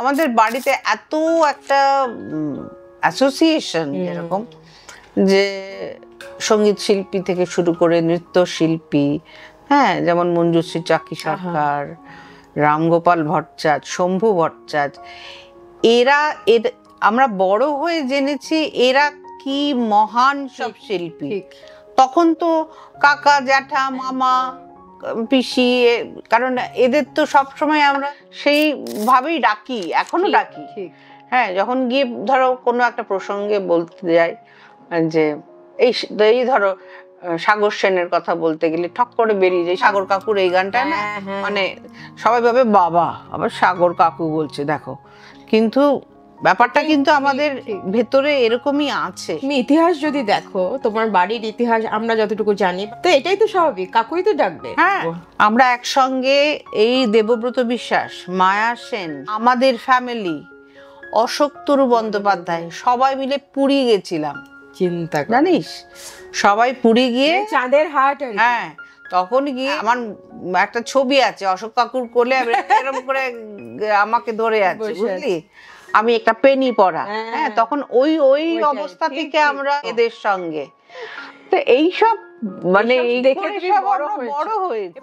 আমাদের বাড়িতে এত একটা অ্যাসোসিয়েশন, যেরকম যে সঙ্গীত শিল্পী থেকে শুরু করে নৃত্য শিল্পী, হ্যাঁ, যেমন মঞ্জুশ্রী চাকি সরকার, রামগোপাল ভট্টাচার্য, শম্ভু ভট্টাচার্য, এরা আমরা বড় হয়ে জেনেছি এরা কি মহান সব শিল্পী। তখন তো কাকা, জ্যাঠা, মামা, পিসি, কারণ এদের তো সবসময় আমরা সেইভাবেই ডাকি, এখনো ডাকি। হ্যাঁ, যখন গিয়ে ধরো কোনো একটা প্রসঙ্গে বলতে যাই, যে এই ধরো সাগর সেনের কথা বলতে গেলে ঠক করে বেরিয়ে যায় সাগর কাকুর এই গানটা না, মানে সবাই ভাবে বাবা আবার সাগর কাকু বলছে, দেখো কিন্তু ব্যাপারটা কিন্তু আমাদের ভেতরে এরকমই আছে। তুমি ইতিহাস যদি দেখো, তোমার বাড়ির ইতিহাস আমরা যতটুকু জানি, তো এটাই তো স্বাভাবিক, কাকুই তো ডাকবে। হ্যাঁ, আমরা একসঙ্গে এই দেবব্রত বিশ্বাস, মায়া সেন, আমাদের ফ্যামিলি, অশোক তরু বন্দ্যোপাধ্যায়, সবাই মিলে পুরী গেছিলাম। চিন্তা জানিস, সবাই পুরী গিয়ে চাঁদের হাট। হ্যাঁ, তখন গিয়ে আমার একটা ছবি আছে অশোক কাকুর কোলে, এরকম করে আমাকে ধরে আছে, বুঝলি, আমি একটা পেনি পরা। হ্যাঁ, তখন ওই অবস্থা থেকে আমরা এদের সঙ্গে, তো এইসব মানে এই দেখে বড় হয়েছে।